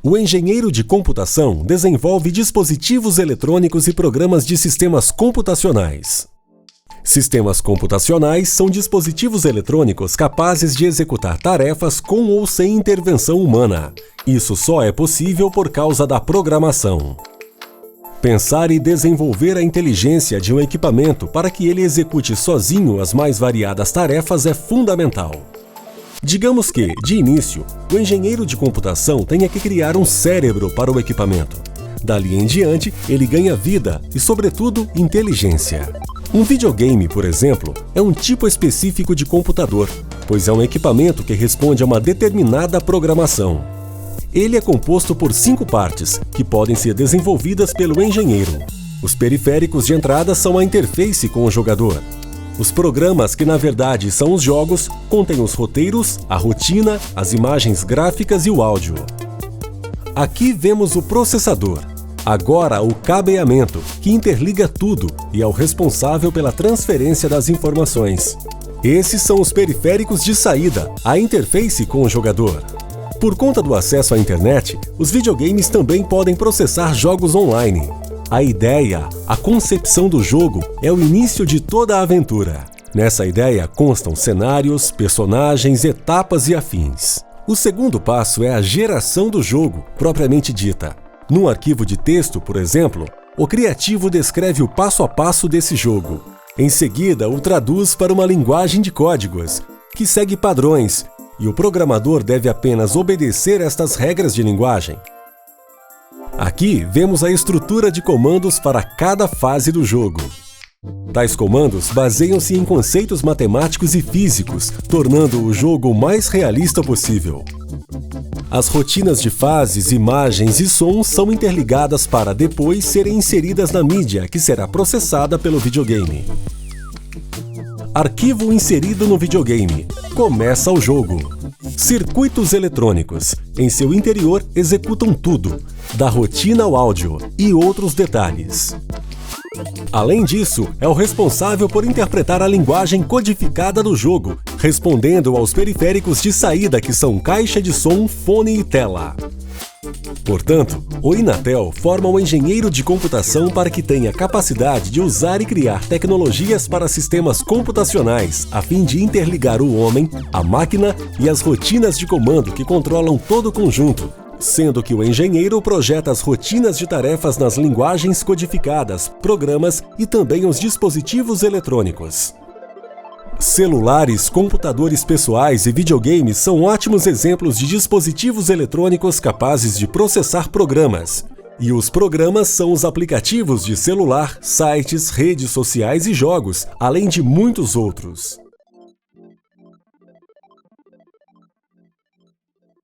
O engenheiro de computação desenvolve dispositivos eletrônicos e programas de sistemas computacionais. Sistemas computacionais são dispositivos eletrônicos capazes de executar tarefas com ou sem intervenção humana. Isso só é possível por causa da programação. Pensar e desenvolver a inteligência de um equipamento para que ele execute sozinho as mais variadas tarefas é fundamental. Digamos que, de início, o engenheiro de computação tenha que criar um cérebro para o equipamento. Dali em diante, ele ganha vida e, sobretudo, inteligência. Um videogame, por exemplo, é um tipo específico de computador, pois é um equipamento que responde a uma determinada programação. Ele é composto por 5 partes, que podem ser desenvolvidas pelo engenheiro. Os periféricos de entrada são a interface com o jogador. Os programas, que na verdade são os jogos, contêm os roteiros, a rotina, as imagens gráficas e o áudio. Aqui vemos o processador. Agora o cabeamento, que interliga tudo e é o responsável pela transferência das informações. Esses são os periféricos de saída, a interface com o jogador. Por conta do acesso à internet, os videogames também podem processar jogos online. A ideia, a concepção do jogo, é o início de toda a aventura. Nessa ideia constam cenários, personagens, etapas e afins. O segundo passo é a geração do jogo, propriamente dita. Num arquivo de texto, por exemplo, o criativo descreve o passo a passo desse jogo. Em seguida, o traduz para uma linguagem de códigos, que segue padrões, e o programador deve apenas obedecer estas regras de linguagem. Aqui vemos a estrutura de comandos para cada fase do jogo. Tais comandos baseiam-se em conceitos matemáticos e físicos, tornando o jogo o mais realista possível. As rotinas de fases, imagens e sons são interligadas para depois serem inseridas na mídia, que será processada pelo videogame. Arquivo inserido no videogame. Começa o jogo. Circuitos eletrônicos, em seu interior, executam tudo, da rotina ao áudio e outros detalhes. Além disso, é o responsável por interpretar a linguagem codificada do jogo, respondendo aos periféricos de saída, que são caixa de som, fone e tela. Portanto, o Inatel forma o engenheiro de computação para que tenha capacidade de usar e criar tecnologias para sistemas computacionais, a fim de interligar o homem, a máquina e as rotinas de comando que controlam todo o conjunto, sendo que o engenheiro projeta as rotinas de tarefas nas linguagens codificadas, programas e também os dispositivos eletrônicos. Celulares, computadores pessoais e videogames são ótimos exemplos de dispositivos eletrônicos capazes de processar programas. E os programas são os aplicativos de celular, sites, redes sociais e jogos, além de muitos outros.